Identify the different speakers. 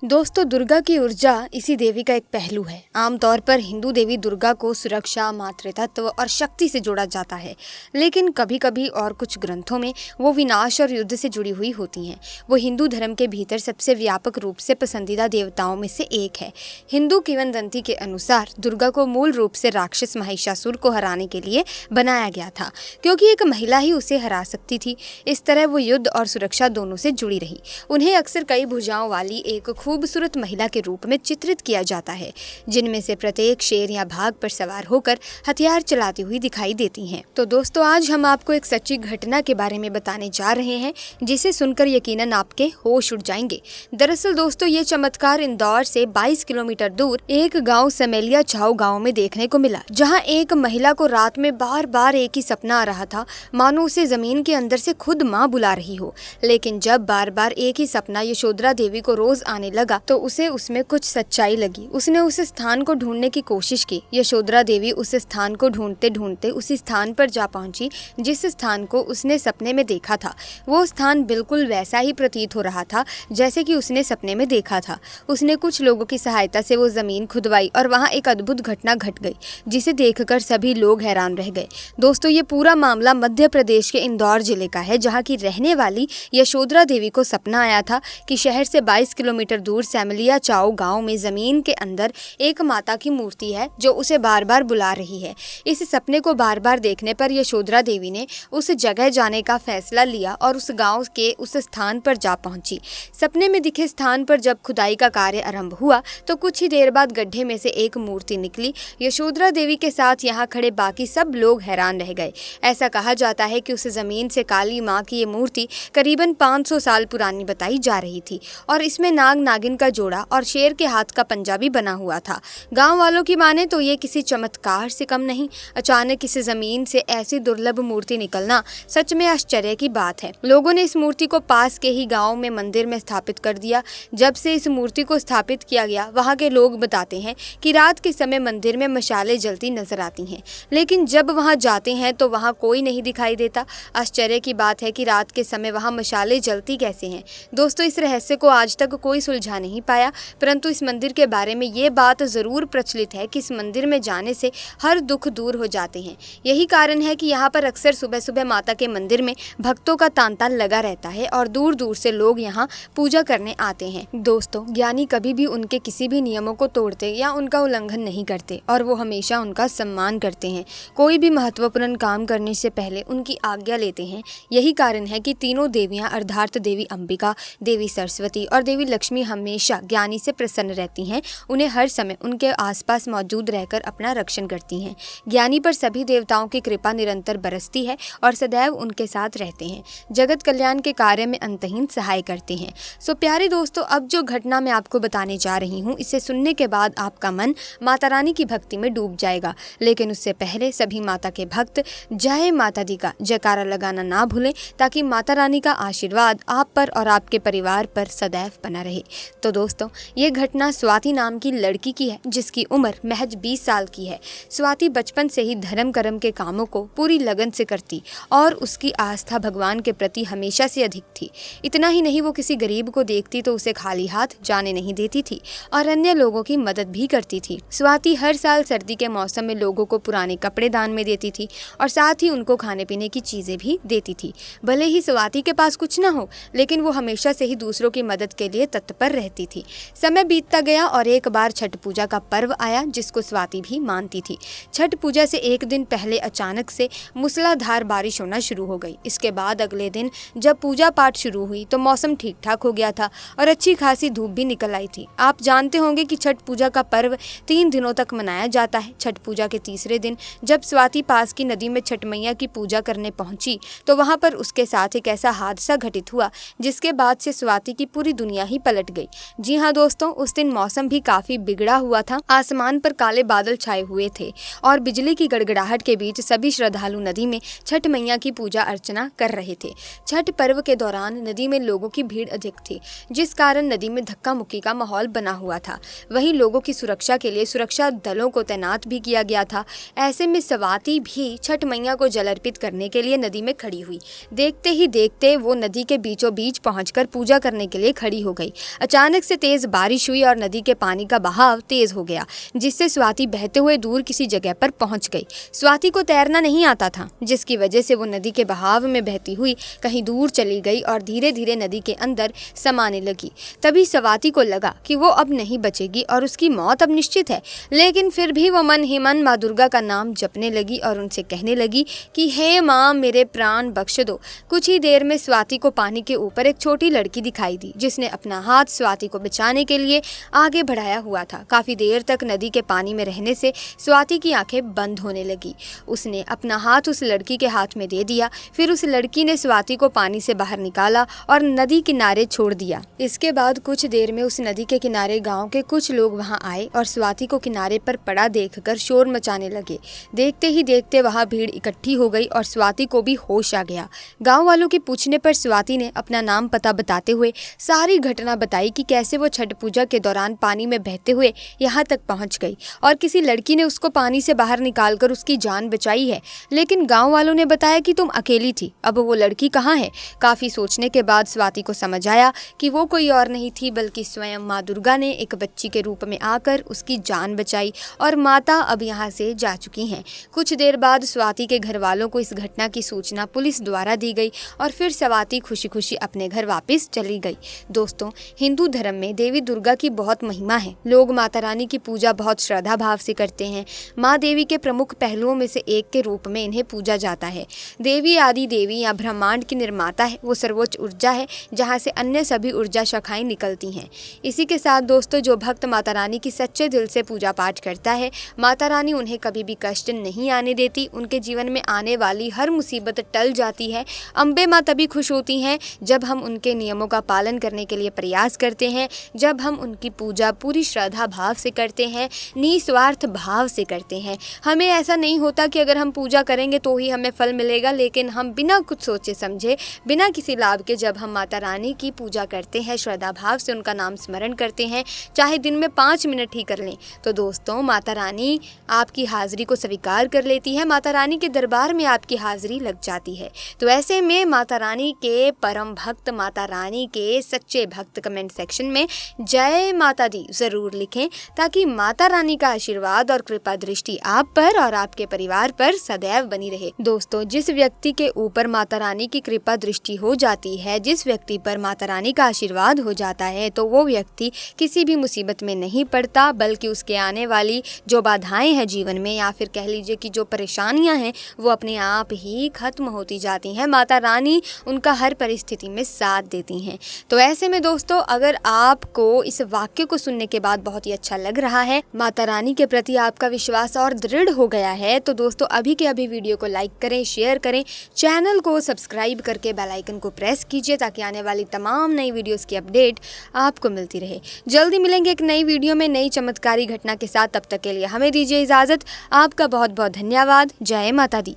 Speaker 1: दोस्तों, दुर्गा की ऊर्जा इसी देवी का एक पहलू है। आमतौर पर हिंदू देवी दुर्गा को सुरक्षा, मातृत्व और शक्ति से जोड़ा जाता है, लेकिन कभी कभी और कुछ ग्रंथों में वो विनाश और युद्ध से जुड़ी हुई होती हैं। वो हिंदू धर्म के भीतर सबसे व्यापक रूप से पसंदीदा देवताओं में से एक है। हिंदू किंवदंती के अनुसार दुर्गा को मूल रूप से राक्षस महिषासुर को हराने के लिए बनाया गया था, क्योंकि एक महिला ही उसे हरा सकती थी। इस तरह वो युद्ध और सुरक्षा दोनों से जुड़ी रही। उन्हें अक्सर कई भुजाओं वाली एक खूबसूरत महिला के रूप में चित्रित किया जाता है, जिनमें से प्रत्येक शेर या भाग पर सवार होकर हथियार चलाती हुई दिखाई देती हैं। तो दोस्तों, आज हम आपको एक सच्ची घटना के बारे में बताने जा रहे हैं, जिसे सुनकर यकीनन आपके होश उड़ जाएंगे। दरअसल दोस्तों, ये चमत्कार इंदौर से 22 किलोमीटर दूर एक गांव समेलिया छाऊ गांव में देखने को मिला, जहां एक महिला को रात में बार बार एक ही सपना आ रहा था, मानो उसे जमीन के अंदर से खुद माँ बुला रही हो। लेकिन जब बार बार एक ही सपना यशोधरा देवी को रोज आने लगा तो उसे उसमें कुछ सच्चाई लगी। उसने उस स्थान को ढूंढने की कोशिश की। यशोधरा देवी उस स्थान को ढूंढते ढूंढते उसी स्थान पर जा पहुंची जिस स्थान को उसने सपने में देखा था। वो स्थान बिल्कुल वैसा ही प्रतीत हो रहा था जैसे कि उसने सपने में देखा था। उसने कुछ लोगों की सहायता से वो जमीन खुदवाई और वहाँ एक अद्भुत घटना घट गई, जिसे देखकर सभी लोग हैरान रह गए। दोस्तों, ये पूरा मामला मध्य प्रदेश के इंदौर जिले का है, जहाँ की रहने वाली यशोधरा देवी को सपना आया था कि शहर से 22 किलोमीटर दूर सैमलिया चाओ गांव में जमीन के अंदर एक माता की मूर्ति है जो उसे बार बार बुला रही है। इस सपने को बार बार देखने पर यशोधरा देवी ने उस जगह जाने का फैसला लिया और उस गांव के उस स्थान पर जा पहुंची। सपने में दिखे स्थान पर जब खुदाई का कार्य आरंभ हुआ तो कुछ ही देर बाद गड्ढे में से एक मूर्ति निकली। यशोधरा देवी के साथ यहाँ खड़े बाकी सब लोग हैरान रह गए। ऐसा कहा जाता है कि उस जमीन से काली माँ की ये मूर्ति करीबन 500 साल पुरानी बताई जा रही थी और इसमें नाग नागिन का जोड़ा और शेर के हाथ का पंजा भी बना हुआ था। गांव वालों की माने तो ये किसी चमत्कार से कम नहीं। अचानक इस जमीन से ऐसी दुर्लभ मूर्ति निकलना सच में आश्चर्य की बात है। लोगों ने इस मूर्ति को पास के ही गांव में मंदिर में स्थापित कर दिया। जब से इस मूर्ति को स्थापित किया गया, वहाँ के लोग बताते हैं कि रात के समय मंदिर में मशालें जलती नजर आती हैं, लेकिन जब वहाँ जाते हैं तो वहाँ कोई नहीं दिखाई देता। आश्चर्य की बात है कि रात के समय वहाँ मशालें जलती कैसे हैं। दोस्तों, इस रहस्य को आज तक कोई सुलझा नहीं पाया, परंतु इस मंदिर के बारे में ये बात जरूर प्रचलित है कि इस मंदिर में जाने से हर दुख दूर हो जाते हैं। यही कारण है कि यहाँ पर अक्सर सुबह सुबह माता के मंदिर में भक्तों का तांता लगा रहता है और दूर दूर से लोग यहाँ पूजा करने आते हैं। दोस्तों, ज्ञानी कभी भी उनके किसी भी नियमों को तोड़ते या उनका उल्लंघन नहीं करते और वो हमेशा उनका सम्मान करते हैं। कोई भी महत्वपूर्ण काम करने से पहले उनकी आज्ञा लेते हैं। यही कारण है कि तीनों देवियाँ अर्थात देवी अंबिका, देवी सरस्वती और देवी लक्ष्मी हमेशा ज्ञानी से प्रसन्न रहती हैं। उन्हें हर समय उनके आसपास मौजूद रहकर अपना रक्षण करती हैं। ज्ञानी पर सभी देवताओं की कृपा निरंतर बरसती है और सदैव उनके साथ रहते हैं। जगत कल्याण के कार्य में अंतहीन सहाय करते हैं। सो प्यारे दोस्तों, अब जो घटना मैं आपको बताने जा रही हूँ, इसे सुनने के बाद आपका मन माता रानी की भक्ति में डूब जाएगा। लेकिन उससे पहले सभी माता के भक्त जय माता दी का जयकारा लगाना ना भूलें, ताकि माता रानी का आशीर्वाद आप पर और आपके परिवार पर सदैव बना रहे। तो दोस्तों, ये घटना स्वाति नाम की लड़की की है, जिसकी उम्र महज 20 साल की है। स्वाति बचपन से ही धर्म कर्म के कामों को पूरी लगन से करती और उसकी आस्था भगवान के प्रति हमेशा से अधिक थी। इतना ही नहीं, वो किसी गरीब को देखती तो उसे खाली हाथ जाने नहीं देती थी और अन्य लोगों की मदद भी करती थी। स्वाति हर साल सर्दी के मौसम में लोगों को पुराने कपड़े दान में देती थी और साथ ही उनको खाने पीने की चीजें भी देती थी। भले ही स्वाति के पास कुछ ना हो, लेकिन वो हमेशा से ही दूसरों की मदद के लिए तत्पर रहती थी। समय बीतता गया और एक बार छठ पूजा का पर्व आया, जिसको स्वाति भी मानती थी। छठ पूजा से एक दिन पहले अचानक से मूसलाधार बारिश होना शुरू हो गई। इसके बाद अगले दिन जब पूजा पाठ शुरू हुई तो मौसम ठीक ठाक हो गया था और अच्छी खासी धूप भी निकल आई थी। आप जानते होंगे कि छठ पूजा का पर्व 3 दिनों तक मनाया जाता है। छठ पूजा के तीसरे दिन जब स्वाति पास की नदी में छठ मैया की पूजा करने पहुंची तो वहां पर उसके साथ एक ऐसा हादसा घटित हुआ जिसके बाद से स्वाति की पूरी दुनिया ही पलट गई। जी हाँ दोस्तों, उस दिन मौसम भी काफी बिगड़ा हुआ था। आसमान पर काले बादल छाए हुए थे और बिजली की गड़गड़ाहट के बीच सभी श्रद्धालु नदी में छठ मैया की पूजा अर्चना कर रहे थे। छठ पर्व के दौरान नदी में लोगों की भीड़ अधिक थी, जिस कारण नदी में धक्का मुक्की का माहौल बना हुआ था। वहीं लोगों की सुरक्षा के लिए सुरक्षा दलों को तैनात भी किया गया था। ऐसे में स्वाति भी छठ मैया को जल अर्पित करने के लिए नदी में खड़ी हुई। देखते ही देखते वो नदी के बीचों बीच पहुंचकर पूजा करने के लिए खड़ी हो गई। अचानक से तेज बारिश हुई और नदी के पानी का बहाव तेज हो गया, जिससे स्वाति बहते हुए दूर किसी जगह पर पहुंच गई। स्वाति को तैरना नहीं आता था, जिसकी वजह से वो नदी के बहाव में बहती हुई कहीं दूर चली गई और धीरे धीरे नदी के अंदर समाने लगी। तभी स्वाति को लगा कि वो अब नहीं बचेगी और उसकी मौत अब निश्चित है, लेकिन फिर भी वो मन ही मन माँ दुर्गा का नाम जपने लगी और उनसे कहने लगी कि हे माँ, मेरे प्राण बख्श दो। कुछ ही देर में स्वाति को पानी के ऊपर एक छोटी लड़की दिखाई दी, जिसने अपना हाथ स्वाति को बचाने के लिए आगे बढ़ाया हुआ था। काफी देर तक नदी के पानी में रहने से स्वाति की आंखें बंद होने लगी। उसने अपना हाथ उस लड़की के हाथ में दे दिया। फिर उस लड़की ने स्वाति को पानी से बाहर निकाला और नदी किनारे छोड़ दिया। इसके बाद कुछ देर में उस नदी के किनारे गांव के कुछ लोग वहां आए और स्वाति को किनारे पर पड़ा देखकर शोर मचाने लगे। देखते ही देखते वहां भीड़ इकट्ठी हो गई और स्वाति को भी होश आ गया। गांव वालों के पूछने पर स्वाति ने अपना नाम पता बताते हुए सारी घटना बताई कि कैसे वो छठ पूजा के दौरान पानी में बहते हुए यहाँ तक पहुँच गई और किसी लड़की ने उसको पानी से बाहर निकालकर उसकी जान बचाई है। लेकिन गाँव वालों ने बताया कि तुम अकेली थी, अब वो लड़की कहाँ है। काफी सोचने के बाद स्वाति को समझ आया कि वो कोई और नहीं थी बल्कि स्वयं माँ दुर्गा ने एक बच्ची के रूप में आकर उसकी जान बचाई और माता अब यहाँ से जा चुकी हैं। कुछ देर बाद स्वाति के घर वालों को इस घटना की सूचना पुलिस द्वारा दी गई और फिर स्वाति खुशी खुशी अपने घर वापस चली गई। दोस्तों, हिंदू धर्म में देवी दुर्गा की बहुत महिमा है। लोग माता रानी की पूजा बहुत श्रद्धा भाव से करते हैं। माँ देवी के प्रमुख पहलुओं में से एक के रूप में इन्हें पूजा जाता है। देवी आदि देवी या ब्रह्मांड की निर्माता है। वो सर्वोच्च ऊर्जा है जहाँ से अन्य सभी ऊर्जा शाखाएं निकलती हैं। इसी के साथ दोस्तों, जो भक्त माता रानी की सच्चे दिल से पूजा पाठ करता है, माता रानी उन्हें कभी भी कष्ट नहीं आने देती। उनके जीवन में आने वाली हर मुसीबत टल जाती है। अम्बे माँ तभी खुश होती हैं जब हम उनके नियमों का पालन करने के लिए प्रयास करते हैं, जब हम उनकी पूजा पूरी श्रद्धा भाव से करते हैं, निस्वार्थ भाव से करते हैं। हमें ऐसा नहीं होता कि अगर हम पूजा करेंगे तो ही हमें फल मिलेगा, लेकिन हम बिना कुछ सोचे समझे, बिना किसी लाभ के जब हम माता रानी की पूजा करते हैं, श्रद्धा भाव से उनका नाम स्मरण करते हैं, चाहे दिन में 5 मिनट ही कर लें, तो दोस्तों माता रानी आपकी हाजिरी को स्वीकार कर लेती है। माता रानी के दरबार में आपकी हाजिरी लग जाती है। तो ऐसे में माता रानी के परम भक्त, माता रानी के सच्चे भक्त कमेंट सेक्शन में जय माता दी जरूर लिखें, ताकि माता रानी का आशीर्वाद और कृपा दृष्टि आप पर और आपके परिवार पर सदैव बनी रहे। दोस्तों, जिस व्यक्ति के ऊपर माता रानी की कृपा दृष्टि हो जाती है, जिस व्यक्ति पर माता रानी का आशीर्वाद हो जाता है, तो वो व्यक्ति किसी भी मुसीबत में नहीं पड़ता, बल्कि उसके आने वाली जो बाधाएं हैं जीवन में, या फिर कह लीजिए कि जो परेशानियां हैं, वो अपने आप ही खत्म होती जाती हैं। माता रानी उनका हर परिस्थिति में साथ देती हैं। तो ऐसे में दोस्तों, अगर आपको इस वाक्य को सुनने के बाद बहुत ही अच्छा लग रहा है, माता रानी के प्रति आपका विश्वास और दृढ़ हो गया है, तो दोस्तों अभी के अभी वीडियो को लाइक करें, शेयर करें, चैनल को सब्सक्राइब करके बेल आइकन को प्रेस कीजिए, ताकि आने वाली तमाम नई वीडियोस की अपडेट आपको मिलती रहे। जल्दी मिलेंगे एक नई वीडियो में नई चमत्कारी घटना के साथ। तब तक के लिए हमें दीजिए इजाजत। आपका बहुत बहुत धन्यवाद। जय माता दी।